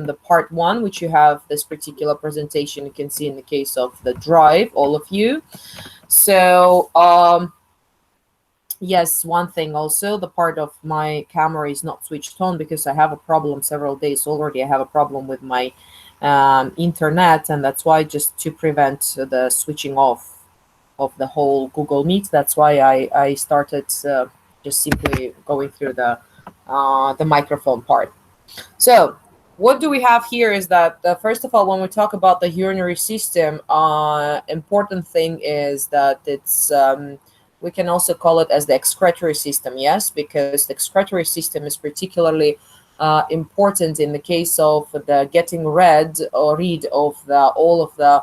the part one, which you have this particular presentation. You can see in the case of the drive, all of you. So yes, one thing also, the part of my camera is not switched on because I have a problem several days already. I have a problem with my internet, and that's why, just to prevent the switching off of the whole Google Meet, that's why I started just simply going through the microphone part. So what do we have here is that, first of all, when we talk about the urinary system, important thing is that it's we can also call it as the excretory system, yes, because the excretory system is particularly important in the case of the getting rid of all of the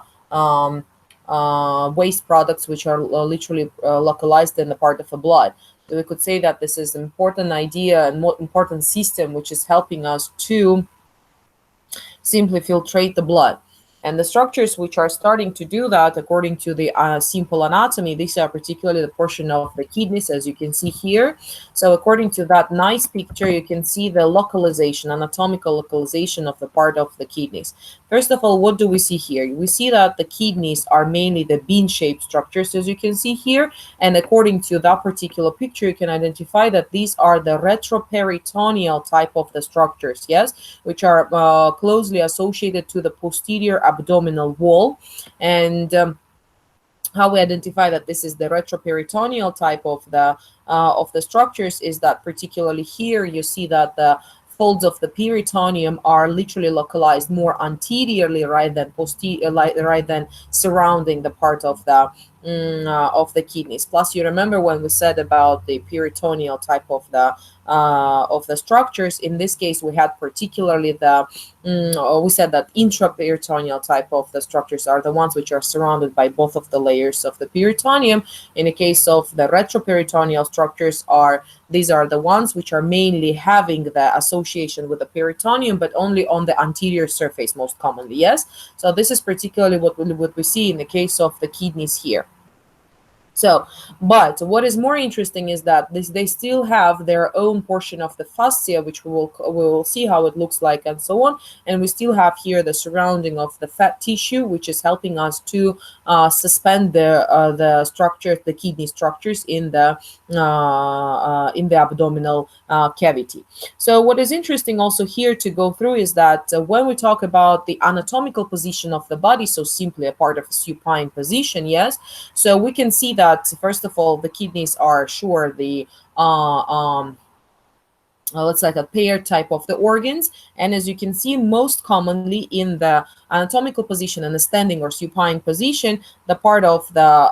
waste products which are literally localized in the part of the blood. So we could say that this is an important idea and more important system which is helping us to simply filtrate the blood. And the structures which are starting to do that, according to the simple anatomy, these are particularly the portion of the kidneys, as you can see here. So according to that nice picture, you can see the localization, anatomical localization of the part of the kidneys. First of all, what do we see here? We see that the kidneys are mainly the bean-shaped structures, as you can see here. And according to that particular picture, you can identify that these are the retroperitoneal type of the structures, yes, which are closely associated to the posterior abdominal wall. And how we identify that this is the retroperitoneal type of the structures is that, particularly here, you see that the folds of the peritoneum are literally localized more anteriorly rather than rather than surrounding the part of the kidneys. Plus, you remember when we said about the peritoneal type of the structures. In this case, we had particularly we said that intraperitoneal type of the structures are the ones which are surrounded by both of the layers of the peritoneum. In the case of the retroperitoneal structures, these are the ones which are mainly having the association with the peritoneum, but only on the anterior surface most commonly, yes? So this is particularly what we see in the case of the kidneys here. So, but what is more interesting is that they still have their own portion of the fascia, which we will see how it looks like and so on. And we still have here the surrounding of the fat tissue, which is helping us to suspend the structures, the kidney structures in the abdominal cavity. So what is interesting also here to go through is that when we talk about the anatomical position of the body, so simply a part of a supine position, yes, so we can see that, first of all, the kidneys are the let's like a pair type of the organs. And as you can see, most commonly in the anatomical position and the standing or supine position, the part of the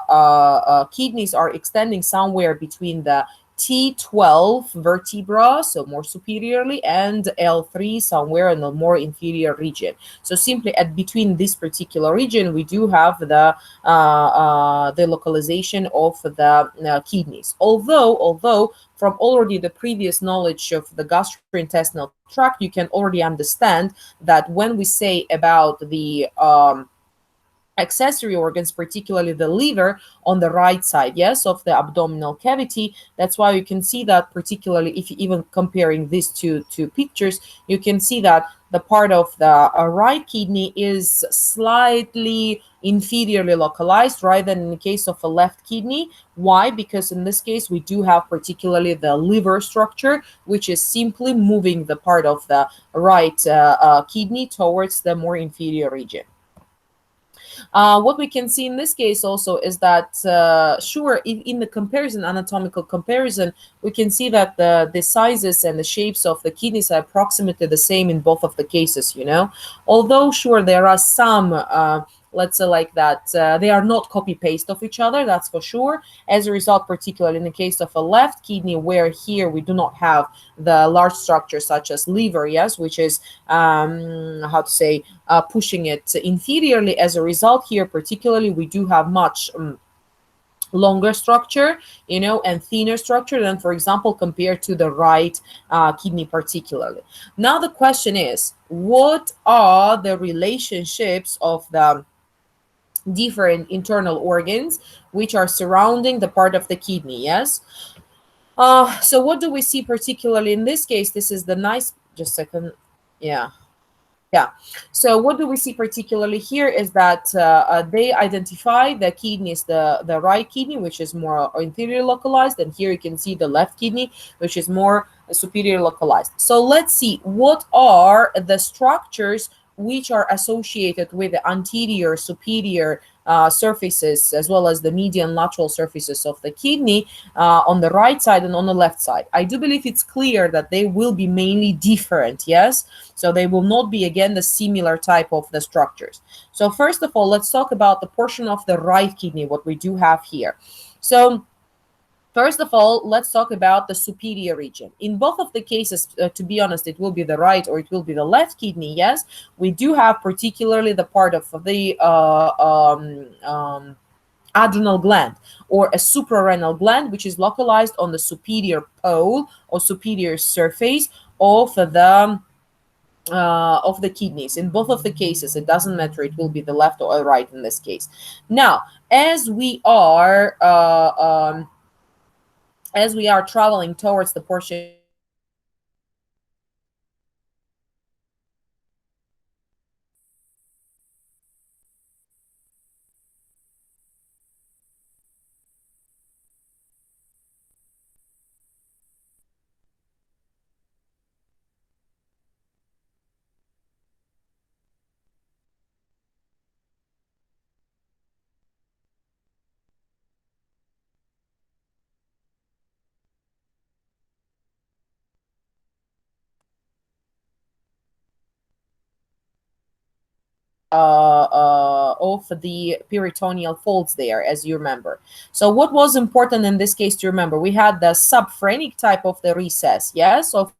kidneys are extending somewhere between the T12 vertebra, so more superiorly, and L3 somewhere in the more inferior region. So simply at between this particular region, we do have the localization of the kidneys. Although from already the previous knowledge of the gastrointestinal tract, you can already understand that when we say about the accessory organs, particularly the liver on the right side, yes, of the abdominal cavity. That's why you can see that, particularly if you even comparing these two pictures, you can see that the part of the right kidney is slightly inferiorly localized rather than in the case of a left kidney. Why? Because in this case we do have particularly the liver structure, which is simply moving the part of the right kidney towards the more inferior region. What we can see in this case also is that, in the comparison, anatomical comparison, we can see that the sizes and the shapes of the kidneys are approximately the same in both of the cases, although there are some let's say like that, they are not copy-paste of each other, that's for sure. As a result, particularly in the case of a left kidney, where here we do not have the large structure such as liver, yes, which is pushing it inferiorly. As a result, here particularly we do have much longer structure, and thinner structure than, for example, compared to the right kidney particularly. Now the question is, what are the relationships of the different internal organs which are surrounding the part of the kidney, yes? So what do we see particularly in this case? This is the nice, just a second, yeah. Yeah. So what do we see particularly here is that they identify the kidneys, the right kidney, which is more inferior localized, and here you can see the left kidney, which is more superior localized. So let's see what are the structures which are associated with the anterior, superior surfaces, as well as the median lateral surfaces of the kidney on the right side and on the left side. I do believe it's clear that they will be mainly different, yes? So they will not be, again, the similar type of the structures. So first of all, let's talk about the portion of the right kidney, what we do have here. So first of all, let's talk about the superior region. In both of the cases, to be honest, it will be the right or it will be the left kidney, yes? We do have particularly the part of the adrenal gland or a suprarenal gland, which is localized on the superior pole or superior surface of the kidneys. In both of the cases, it doesn't matter, it will be the left or right in this case. Now, as we are traveling towards the portion of the right kidney, we do have of the peritoneal folds there, as you remember. So what was important in this case to remember? We had the subphrenic type of the recess, yes, of the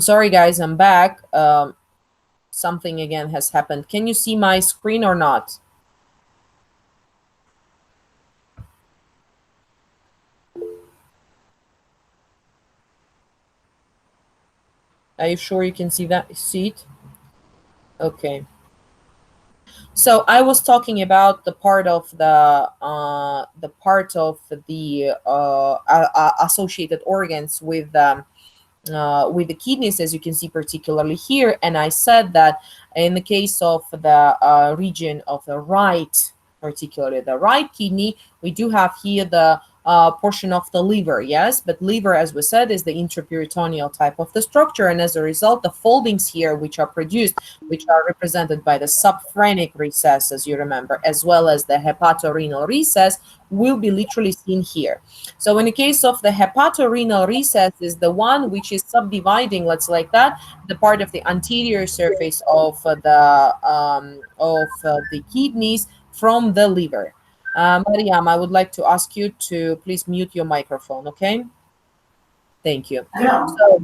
Sorry, guys, I'm back. Something again has happened. Can you see my screen or not? Are you sure you can see it? Okay. So I was talking about the part of the associated organs with the kidneys, as you can see particularly here. And I said that in the case of the region of the right, particularly the right kidney, we do have here the portion of the liver, yes, but liver, as we said, is the intraperitoneal type of the structure, and as a result, the foldings here which are produced, which are represented by the subphrenic recess, as you remember, as well as the hepatorenal recess, will be literally seen here. So in the case of the hepatorenal recess is the one which is subdividing, let's like that, the part of the anterior surface of the kidneys from the liver. Mariam, I would like to ask you to please mute your microphone, okay? Thank you. So,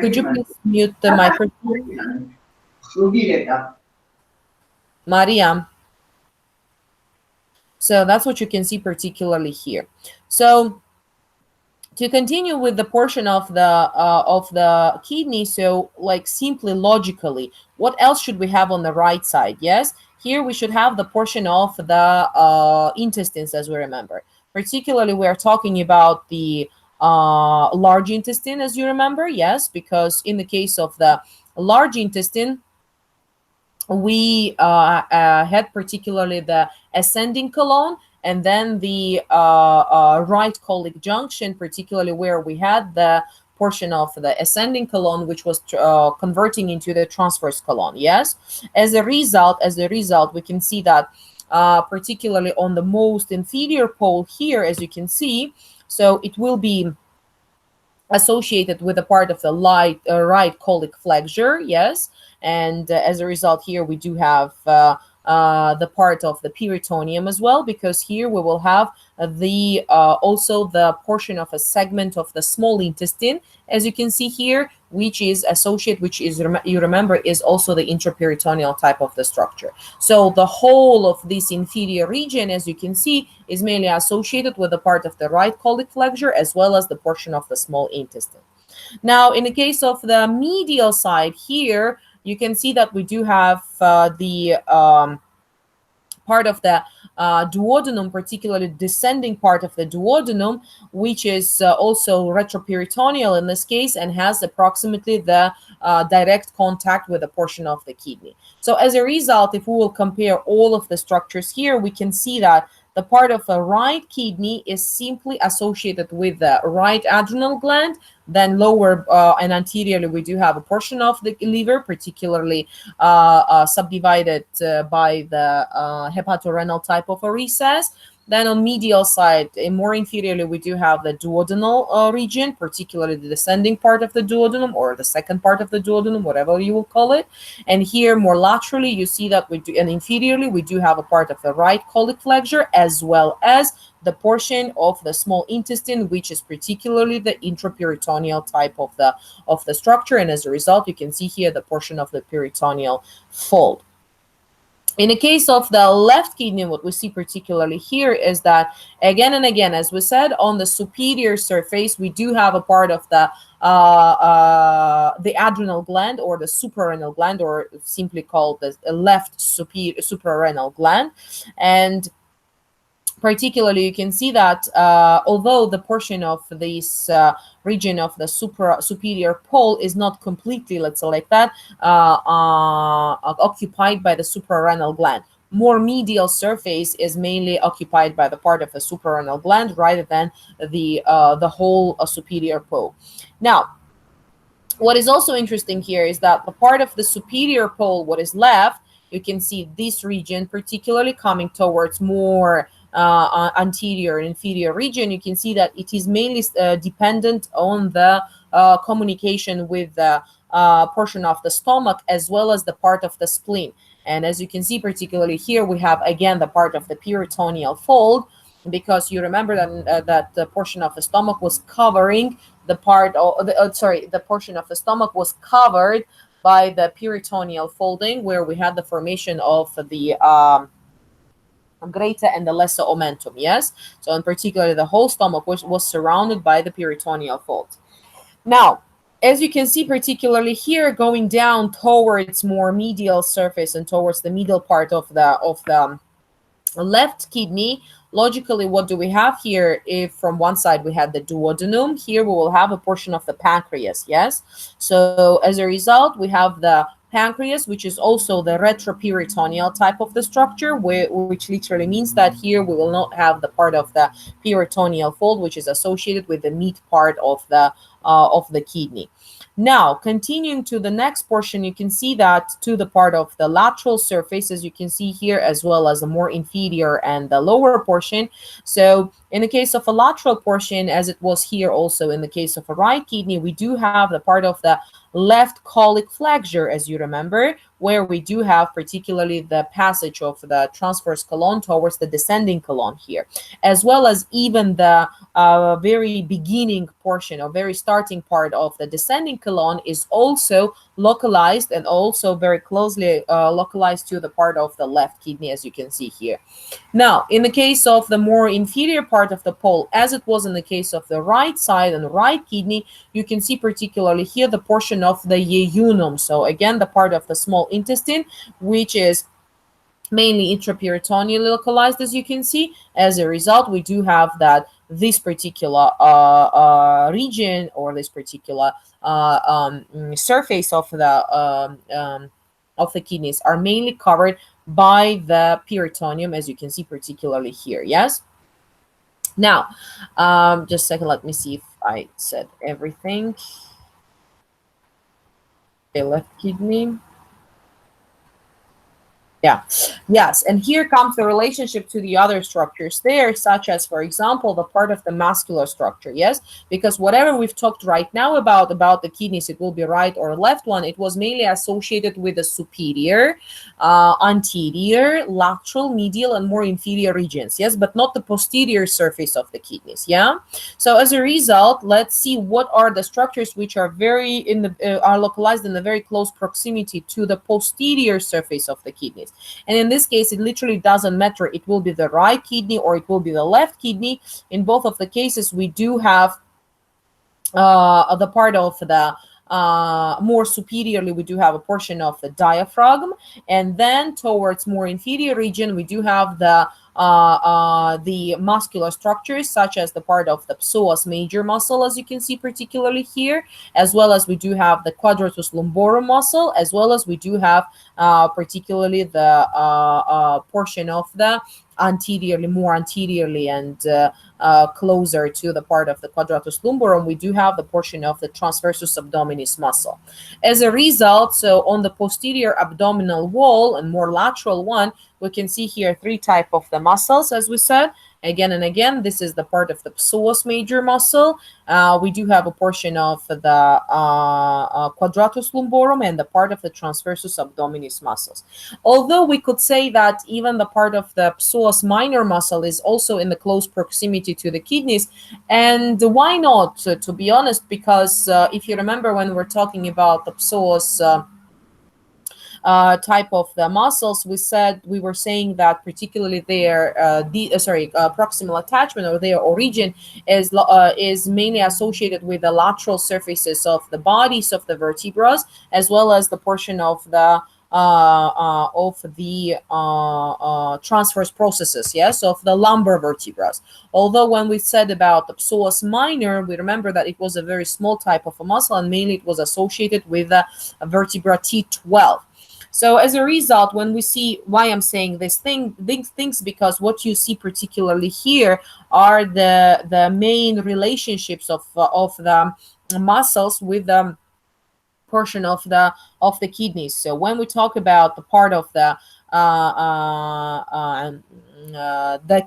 could you please mute the microphone? Mariam. So that's what you can see particularly here. So to continue with the portion of the kidney, so like simply logically, what else should we have on the right side? Yes, here we should have the portion of the intestines, as we remember. Particularly, we are talking about the large intestine, as you remember. Yes, because in the case of the large intestine, we had particularly the ascending colon and then the right colic junction, particularly where we had the portion of the ascending colon which was converting into the transverse colon. Yes, as a result we can see that particularly on the most inferior pole here, as you can see, so it will be associated with a part of the right colic flexure, yes, and as a result here we do have the part of the peritoneum as well, because here we will have the also the portion of a segment of the small intestine, as you can see here, which is associated, which is you remember is also the intraperitoneal type of the structure. So the whole of this inferior region, as you can see, is mainly associated with the part of the right colic flexure as well as the portion of the small intestine. Now, in the case of the medial side here, you can see that we do have the part of the duodenum, particularly descending part of the duodenum, which is also retroperitoneal in this case and has approximately the direct contact with a portion of the kidney. So as a result, if we will compare all of the structures here, we can see that the part of the right kidney is simply associated with the right adrenal gland. Then lower and anteriorly, we do have a portion of the liver, particularly subdivided by the hepatorenal type of a recess. Then on medial side, more inferiorly, we do have the duodenal region, particularly the descending part of the duodenum or the second part of the duodenum, whatever you will call it. And here, more laterally, you see that we do, and inferiorly, we do have a part of the right colic flexure as well as the portion of the small intestine, which is particularly the intraperitoneal type of the structure. And as a result, you can see here the portion of the peritoneal fold. In the case of the left kidney, what we see particularly here is that again and again, as we said, on the superior surface, we do have a part of the adrenal gland or the suprarenal gland, or simply called the left suprarenal gland. And particularly, you can see that although the portion of this region of the superior pole is not completely, let's say like that, occupied by the suprarenal gland, more medial surface is mainly occupied by the part of the suprarenal gland rather than the whole superior pole. Now, what is also interesting here is that the part of the superior pole, what is left, you can see this region particularly coming towards more anterior and inferior region. You can see that it is mainly dependent on the communication with the portion of the stomach as well as the part of the spleen. And as you can see, particularly here, we have again the part of the peritoneal fold, because you remember that that the portion of the stomach was covering the part of the portion of the stomach was covered by the peritoneal folding, where we had the formation of the greater and the lesser omentum. Yes, so in particular, the whole stomach was surrounded by the peritoneal fold. Now, as you can see, particularly here, going down towards more medial surface and towards the middle part of the left kidney, logically, what do we have here? If from one side we had the duodenum, here we will have a portion of the pancreas. Yes, so as a result, we have the pancreas, which is also the retroperitoneal type of the structure, which literally means that here we will not have the part of the peritoneal fold, which is associated with the meat part of the kidney. Now, continuing to the next portion, you can see that to the part of the lateral surface, as you can see here, as well as the more inferior and the lower portion. So in the case of a lateral portion, as it was here also in the case of a right kidney, we do have the part of the left colic flexure, as you remember, where we do have particularly the passage of the transverse colon towards the descending colon here, as well as even the very beginning portion or very starting part of the descending colon is also localized and also very closely localized to the part of the left kidney, as you can see here. Now, in the case of the more inferior part of the pole, as it was in the case of the right side and right kidney, you can see particularly here the portion of the jejunum. So again, the part of the small intestine, which is mainly intraperitoneally localized, as you can see. As a result, we do have that this particular region or this particular surface of the kidneys are mainly covered by the peritoneum, as you can see particularly here. Yes. Now, just a second. Let me see if I said everything. Okay, left kidney. Yeah, yes. And here comes the relationship to the other structures there, such as, for example, the part of the muscular structure. Yes, because whatever we've talked right now about the kidneys, it will be right or left one. It was mainly associated with the superior, anterior, lateral, medial, and more inferior regions. Yes, but not the posterior surface of the kidneys. Yeah. So as a result, let's see what are the structures which are very in the are localized in the very close proximity to the posterior surface of the kidneys. And in this case, it literally doesn't matter. It will be the right kidney or it will be the left kidney. In both of the cases, we do have the part of the more superiorly, we do have a portion of the diaphragm, and then towards more inferior region, we do have the muscular structures, such as the part of the psoas major muscle, as you can see particularly here, as well as we do have the quadratus lumborum muscle, as well as we do have particularly the portion of the more anteriorly, and closer to the part of the quadratus lumborum, we do have the portion of the transversus abdominis muscle. As a result, so on the posterior abdominal wall and more lateral one, we can see here three type of the muscles, as we said. Again and again, this is the part of the psoas major muscle. We do have a portion of the quadratus lumborum and the part of the transversus abdominis muscles. Although we could say that even the part of the psoas minor muscle is also in the close proximity to the kidneys. And why not, to be honest? Because if you remember when we're talking about the psoas type of the muscles, we were saying that particularly their proximal attachment or their origin is mainly associated with the lateral surfaces of the bodies of the vertebrae, as well as the portion of the transverse processes, yes, of the lumbar vertebrae. Although when we said about the psoas minor, we remember that it was a very small type of a muscle, and mainly it was associated with the vertebra T12. So as a result, when we see why I'm saying these things, because what you see particularly here are the main relationships of the muscles with the portion of the kidneys. So when we talk about the part of the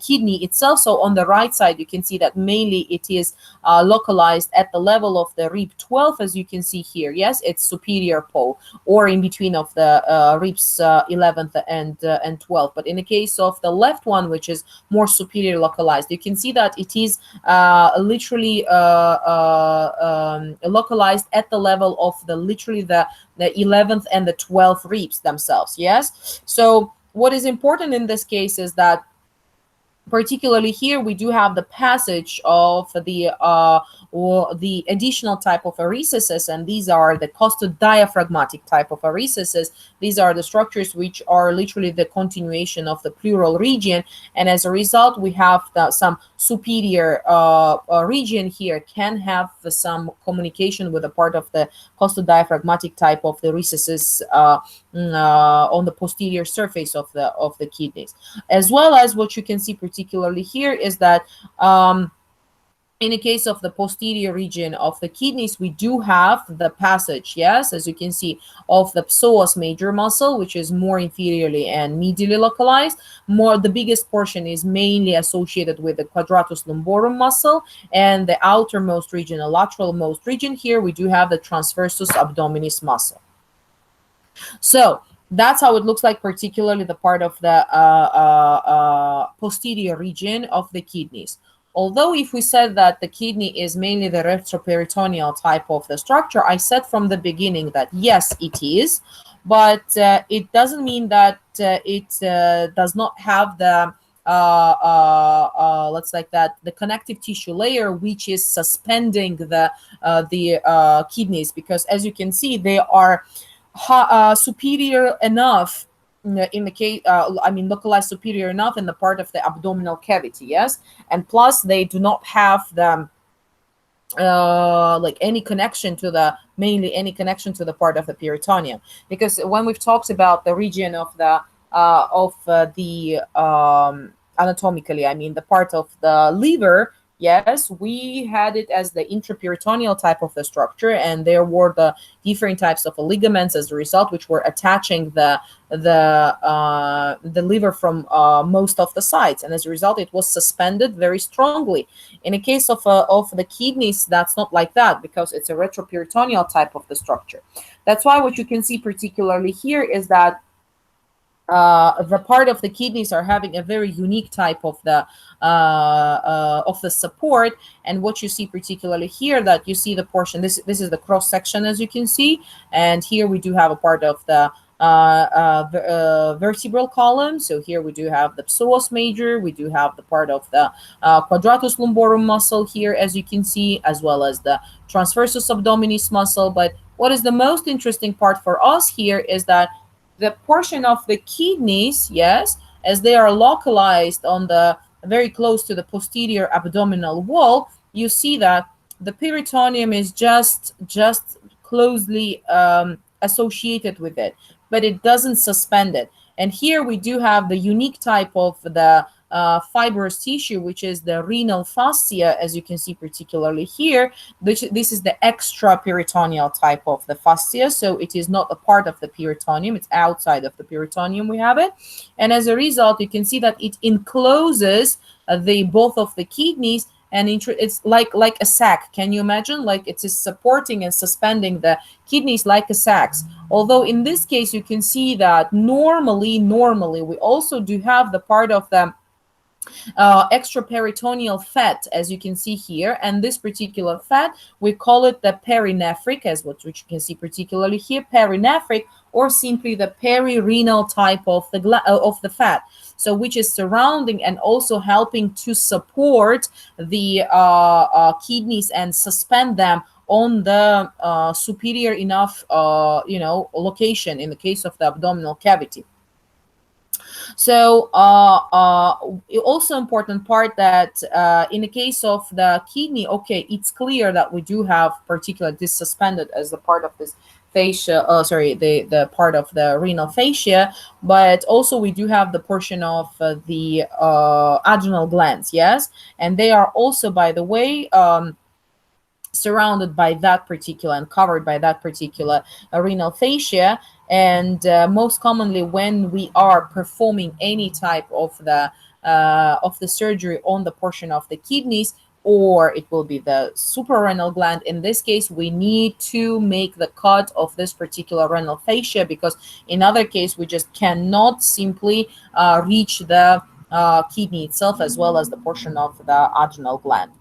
kidney itself, so on the right side, you can see that mainly it is localized at the level of the rib 12, as you can see here. Yes, it's superior pole, or in between of the ribs 11th and 12th. But in the case of the left one, which is more superior localized, you can see that it is literally localized at the level of the 11th and the 12th ribs themselves. Yes, so what is important in this case is that particularly here we do have the passage of the additional type of recesses, and these are the costodiaphragmatic type of recesses. These are the structures which are literally the continuation of the pleural region, and as a result we have some superior region here can have some communication with a part of the costodiaphragmatic type of the recesses on the posterior surface of the kidneys. As well as what you can see particularly here is that in the case of the posterior region of the kidneys, we do have the passage, yes, as you can see, of the psoas major muscle, which is more inferiorly and medially localized. The biggest portion is mainly associated with the quadratus lumborum muscle, and the outermost region, the lateralmost region here, we do have the transversus abdominis muscle. So that's how it looks like, particularly the part of the posterior region of the kidneys. Although if we said that the kidney is mainly the retroperitoneal type of the structure, I said from the beginning that yes, it is, but it doesn't mean that it does not have the let's like that the connective tissue layer which is suspending the kidneys, because as you can see they are superior enough in the case localized superior enough in the part of the abdominal cavity, yes, and plus they do not have the any connection to the part of the peritoneum, because when we've talked about the region of the anatomically, the part of the liver, yes, we had it as the intraperitoneal type of the structure, and there were the different types of ligaments as a result, which were attaching the liver from most of the sides, and as a result, it was suspended very strongly. In a case of the kidneys, that's not like that because it's a retroperitoneal type of the structure. That's why what you can see particularly here is that the part of the kidneys are having a very unique type of the support. And what you see particularly here, that you see the portion, this is the cross section, as you can see, and here we do have a part of the vertebral column. So here we do have the psoas major, we do have the part of the quadratus lumborum muscle here, as you can see, as well as the transversus abdominis muscle. But what is the most interesting part for us here is that the portion of the kidneys, yes, as they are localized on the very close to the posterior abdominal wall, you see that the peritoneum is just closely associated with it, but it doesn't suspend it. And here we do have the unique type of the fibrous tissue, which is the renal fascia, as you can see particularly here. This is the extra peritoneal type of the fascia, so it is not a part of the peritoneum, it's outside of the peritoneum we have it. And as a result, you can see that it encloses the both of the kidneys, and it's like a sac. Can you imagine? Like it is supporting and suspending the kidneys like a sac. Although in this case, you can see that normally we also do have the part of the extraperitoneal fat, as you can see here. And this particular fat, we call it the perinephric, as which you can see particularly here, perinephric, or simply the perirenal type of the fat. So which is surrounding and also helping to support the kidneys and suspend them on the superior enough location in the case of the abdominal cavity. So also important part that in the case of the kidney, okay, it's clear that we do have particular this suspended as the part of this fascia, the part of the renal fascia, but also we do have the portion of the adrenal glands, yes, and they are also, by the way, surrounded by that particular and covered by that particular renal fascia. And most commonly, when we are performing any type of the surgery on the portion of the kidneys, or it will be the suprarenal gland, in this case we need to make the cut of this particular renal fascia, because in other case we just cannot simply reach the kidney itself, as well as the portion of the adrenal gland.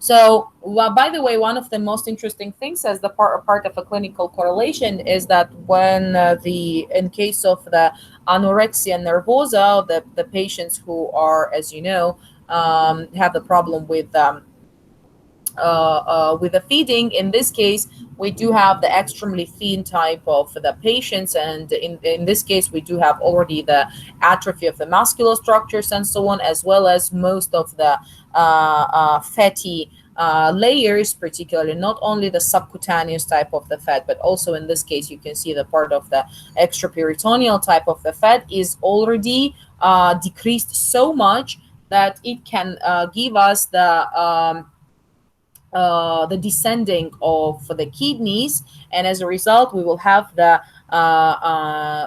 So, well, by the way, one of the most interesting things as the part of a clinical correlation is that when in case of the anorexia nervosa, the patients who are, as you know, have the problem with the feeding, in this case, we do have the extremely thin type of the patients, and in this case, we do have already the atrophy of the muscular structures and so on, as well as most of the fatty layers, particularly not only the subcutaneous type of the fat, but also in this case, you can see the part of the extraperitoneal type of the fat is already decreased so much that it can give us the descending of the kidneys, and as a result we will have the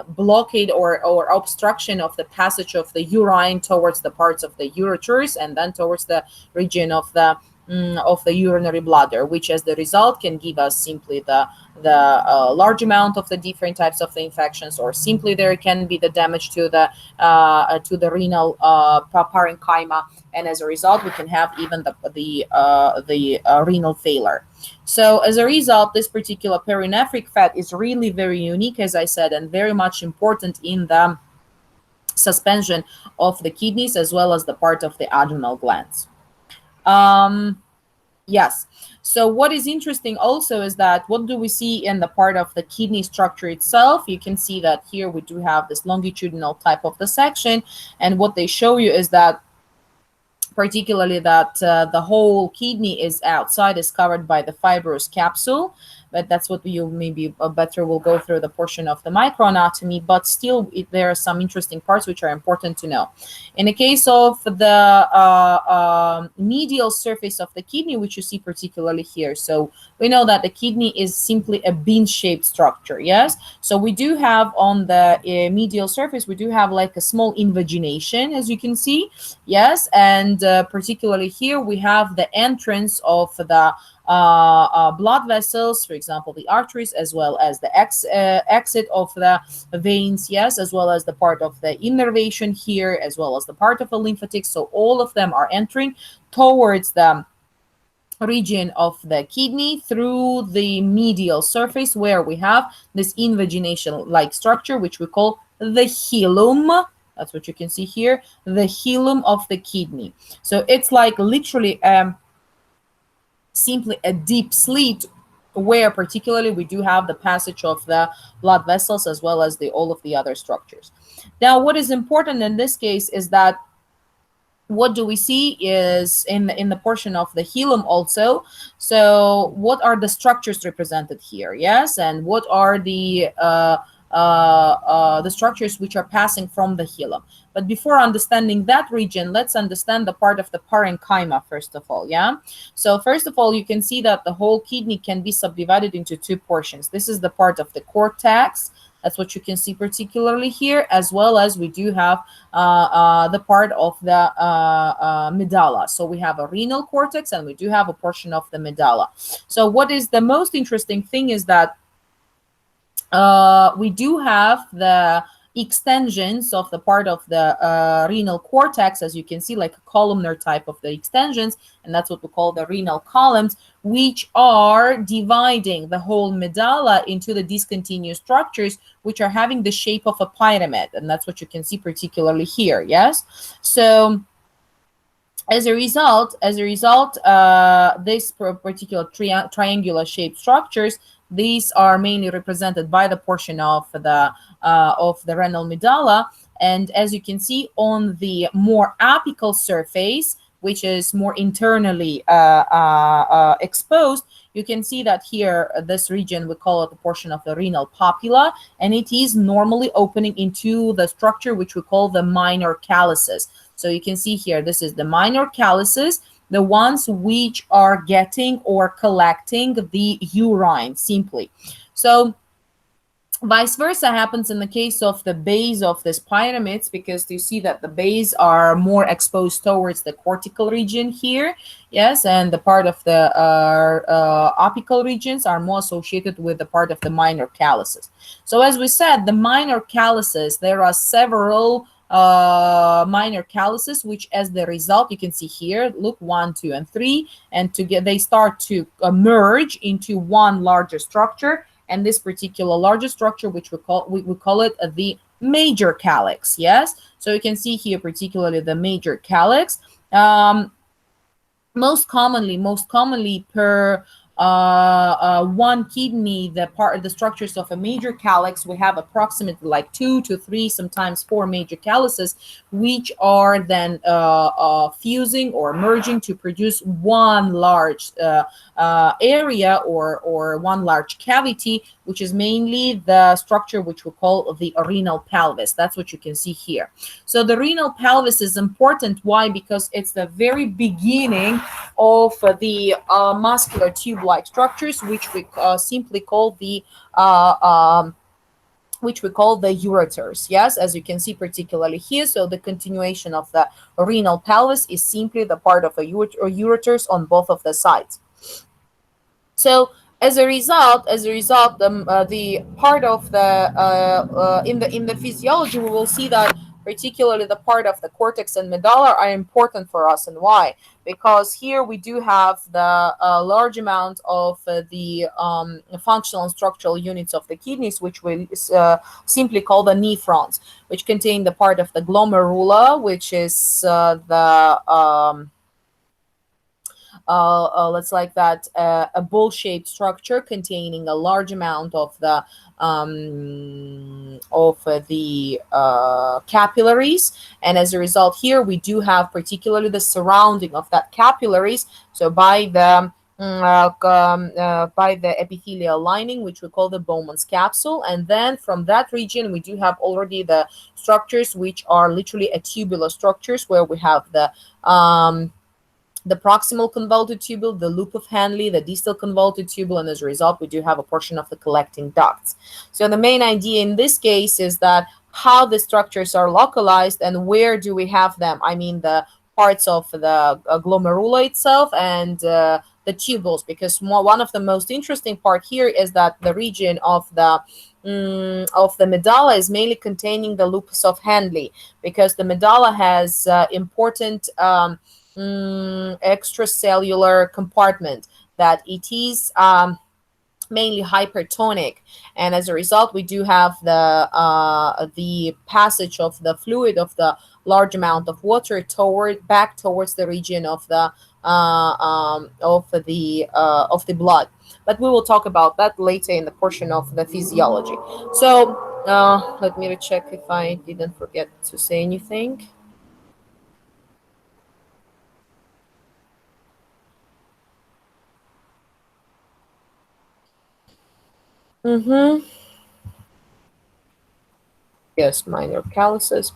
blockade or obstruction of the passage of the urine towards the parts of the ureters, and then towards the region of the urinary bladder, which as the result can give us simply the large amount of the different types of the infections, or simply there can be the damage to the renal parenchyma, and as a result we can have even the renal failure. So as a result, this particular perinephric fat is really very unique, as I said, and very much important in the suspension of the kidneys, as well as the part of the adrenal glands. Yes. So what is interesting also is that what do we see in the part of the kidney structure itself? You can see that here we do have this longitudinal type of the section, and what they show you is that particularly that the whole kidney is outside, is covered by the fibrous capsule, but that's what you maybe better will go through the portion of the microanatomy. But still, there are some interesting parts which are important to know. In the case of the medial surface of the kidney, which you see particularly here, so we know that the kidney is simply a bean-shaped structure. Yes, so we do have on the medial surface, we do have like a small invagination, as you can see. Yes, and particularly here we have the entrance of the blood vessels, for example, the arteries, as well as the exit of the veins, yes, as well as the part of the innervation here, as well as the part of the lymphatics. So all of them are entering towards the region of the kidney through the medial surface, where we have this invagination like structure, which we call the hilum. That's what you can see here, the hilum of the kidney. So it's like literally simply a deep slit, where particularly we do have the passage of the blood vessels, as well as the all of the other structures. Now, what is important in this case is that what do we see is in the portion of the hilum also. So what are the structures represented here? Yes, and what are the structures which are passing from the hilum? But before understanding that region, let's understand the part of the parenchyma first of all. Yeah, so first of all, you can see that the whole kidney can be subdivided into two portions. This is the part of the cortex. That's what you can see particularly here, as well as we do have the part of the medulla. So we have a renal cortex, and we do have a portion of the medulla. So what is the most interesting thing is that we do have the extensions of the part of the renal cortex, as you can see, like a columnar type of the extensions, and that's what we call the renal columns, which are dividing the whole medulla into the discontinuous structures, which are having the shape of a pyramid, and that's what you can see particularly here. Yes, so as a result, this particular triangular shaped structures, these are mainly represented by the portion of the renal medulla. And as you can see on the more apical surface, which is more internally exposed, you can see that here, this region, we call it the portion of the renal papilla, and it is normally opening into the structure which we call the minor calyces. So you can see here, this is the minor calyces, the ones which are getting or collecting the urine simply. So vice versa happens in the case of the base of these pyramids, because you see that the base are more exposed towards the cortical region here. Yes, and the part of the apical regions are more associated with the part of the minor calyces. So as we said, the minor calyces, there are several minor calyces, which as the result, you can see here, look, 1, 2, and 3, and together they start to merge into one larger structure. And this particular larger structure, which we call it the major calyx. Yes, so you can see here particularly the major calyx. Most commonly per one kidney, the structures of a major calyx, we have approximately like 2 to 3, sometimes 4 major calyces, which are then fusing or merging to produce one large area or one large cavity, which is mainly the structure which we call the renal pelvis. That's what you can see here. So the renal pelvis is important. Why? Because it's the very beginning of the muscular tube-like structures, which we simply call the ureters. Yes, as you can see particularly here. So the continuation of the renal pelvis is simply the part of a ureters on both of the sides. So as a result, the part of the in the physiology, we will see that particularly the part of the cortex and medulla are important for us. And why? Because here we do have the large amount of the functional and structural units of the kidneys, which we simply call the nephrons, which contain the part of the glomerula, which is let's like that a bowl-shaped structure containing a large amount of the capillaries. And as a result, here we do have particularly the surrounding of that capillaries. So by the by the epithelial lining, which we call the Bowman's capsule. And then from that region, we do have already the structures which are literally a tubular structures, where we have the proximal convoluted tubule, the loop of Henle, the distal convoluted tubule, and as a result, we do have a portion of the collecting ducts. So the main idea in this case is that how the structures are localized and where do we have them. I mean, the parts of the glomerula itself and the tubules, because one of the most interesting part here is that the region of the medulla is mainly containing the lupus of Henle, because the medulla has important extracellular compartment, that it is mainly hypertonic, and as a result we do have the passage of the fluid of the large amount of water back towards the region of the blood. But we will talk about that later in the portion of the physiology. So let me check if I didn't forget to say anything. Mm-hmm. Yes, minor calluses.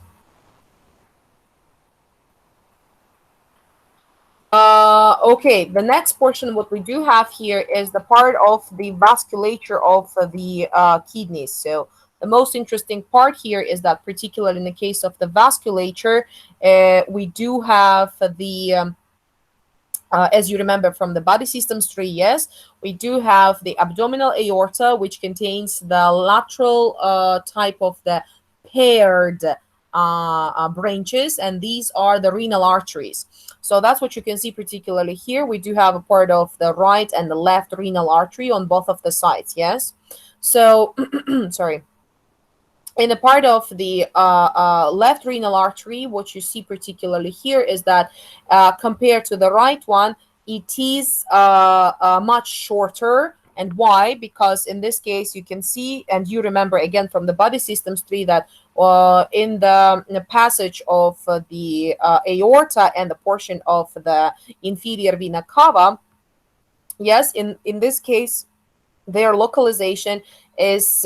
Okay, the next portion, what we do have here is the part of the vasculature of the kidneys. So the most interesting part here is that, particularly in the case of the vasculature, we do have as you remember from the body systems tree, yes, we do have the abdominal aorta, which contains the lateral type of the paired branches, and these are the renal arteries. So that's what you can see particularly here. We do have a part of the right and the left renal artery on both of the sides, yes. So, sorry, in the part of the left renal artery, what you see particularly here is that compared to the right one, it is much shorter. And why? Because in this case, you can see, and you remember again from the body systems tree, that in the passage of the aorta and the portion of the inferior vena cava, yes, in this case, their localization is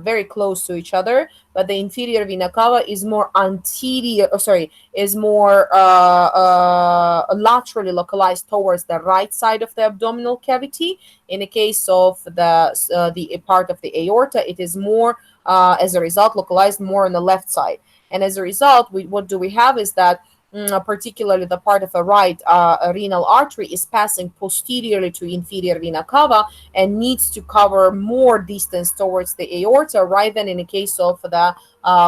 very close to each other, but the inferior vena cava is more anterior. Oh, sorry, is more laterally localized towards the right side of the abdominal cavity. In the case of the part of the aorta, it is more, as a result, localized more on the left side. And as a result, what do we have is that particularly the part of the right renal artery is passing posteriorly to inferior vena cava and needs to cover more distance towards the aorta, right, than in the case of the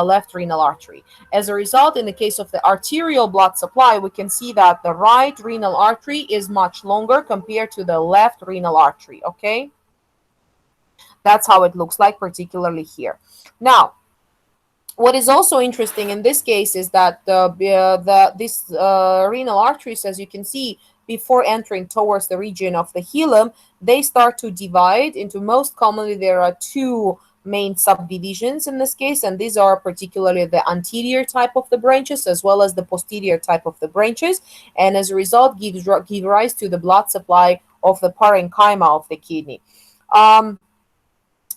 left renal artery. As a result, in the case of the arterial blood supply, we can see that the right renal artery is much longer compared to the left renal artery. Okay, that's how it looks like, particularly here. Now, what is also interesting in this case is that this renal arteries, as you can see, before entering towards the region of the hilum, they start to divide into, most commonly there are two main subdivisions in this case, and these are particularly the anterior type of the branches as well as the posterior type of the branches, and as a result give rise to the blood supply of the parenchyma of the kidney.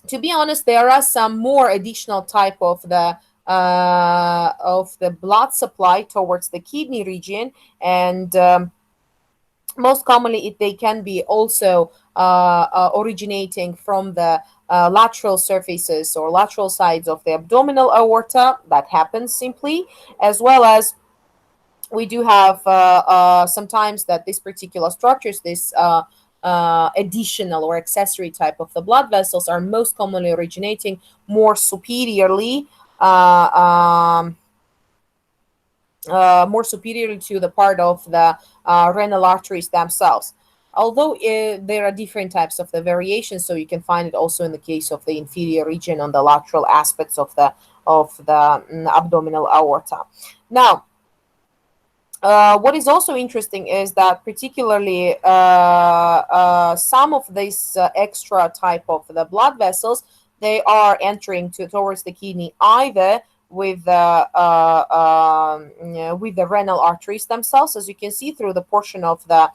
To be honest, there are some more additional type of the blood supply towards the kidney region, and most commonly they can be also originating from the lateral surfaces or lateral sides of the abdominal aorta. That happens simply, as well as we do have sometimes that these particular structures, this additional or accessory type of the blood vessels, are most commonly originating more superiorly, more superior to the part of the renal arteries themselves. Although there are different types of the variations, so you can find it also in the case of the inferior region on the lateral aspects of the abdominal aorta. Now, what is also interesting is that particularly some of these extra type of the blood vessels, they are entering towards the kidney either with the renal arteries themselves, as you can see through the portion of the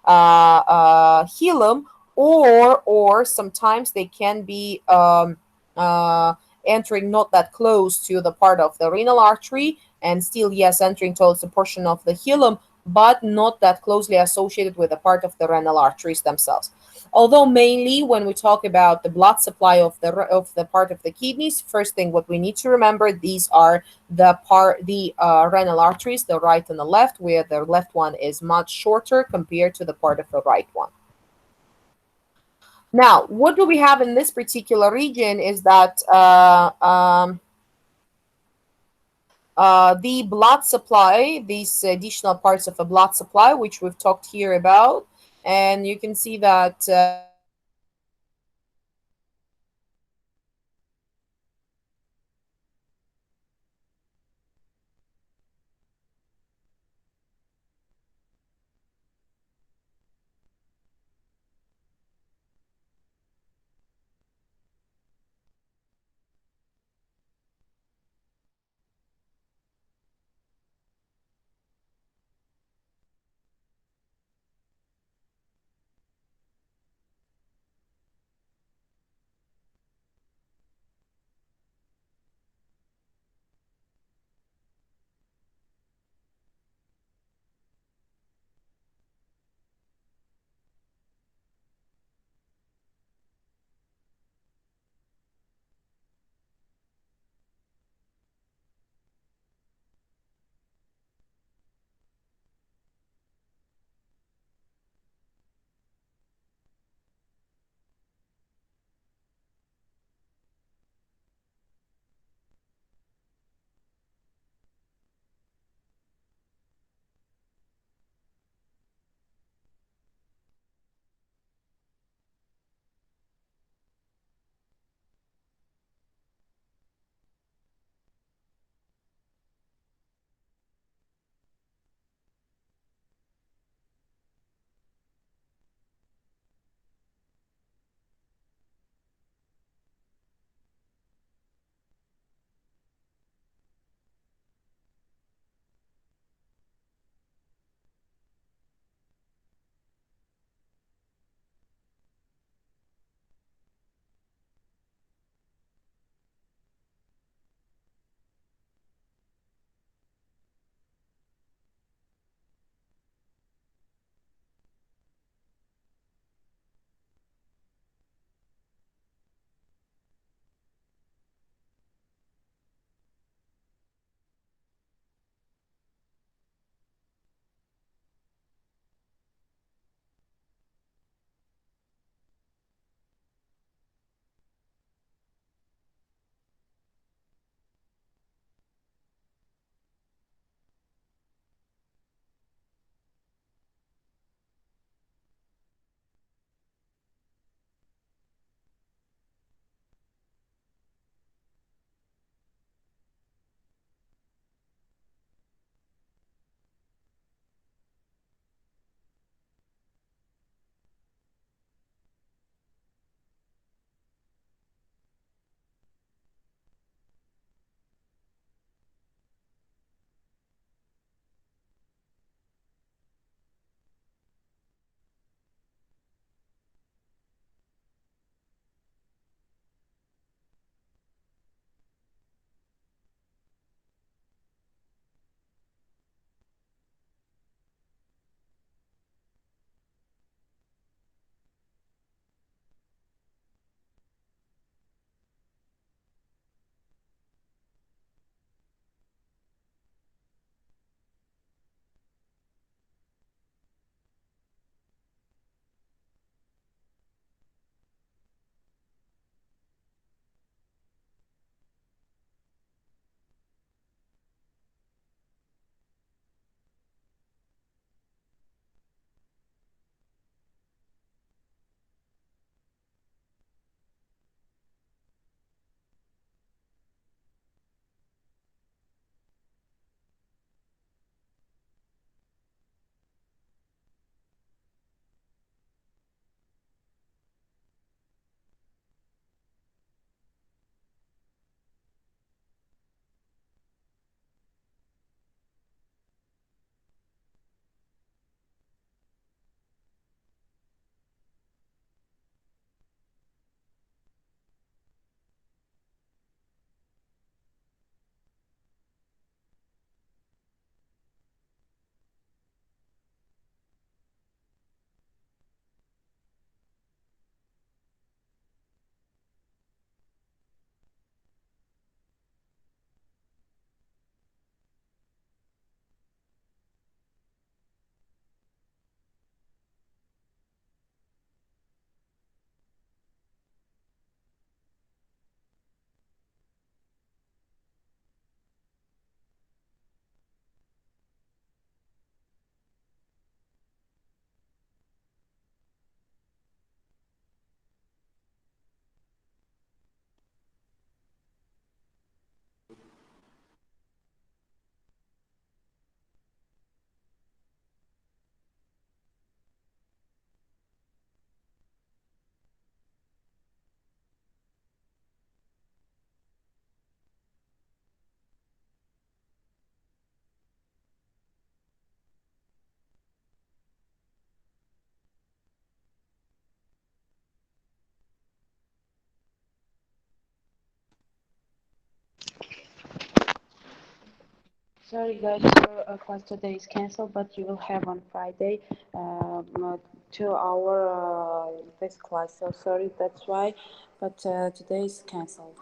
hilum, or sometimes they can be uh, entering not that close to the part of the renal artery, and still, yes, entering towards the portion of the hilum, but not that closely associated with the part of the renal arteries themselves. Although mainly when we talk about the blood supply of the part of the kidneys, first thing what we need to remember, these are the renal arteries, the right and the left, where the left one is much shorter compared to the part of the right one. Now, what do we have in this particular region is that the blood supply, these additional parts of a blood supply, which we've talked here about, and you can see that Sorry guys, your class today is canceled, but you will have on Friday 2 hour this class. So sorry, that's why. But today is canceled.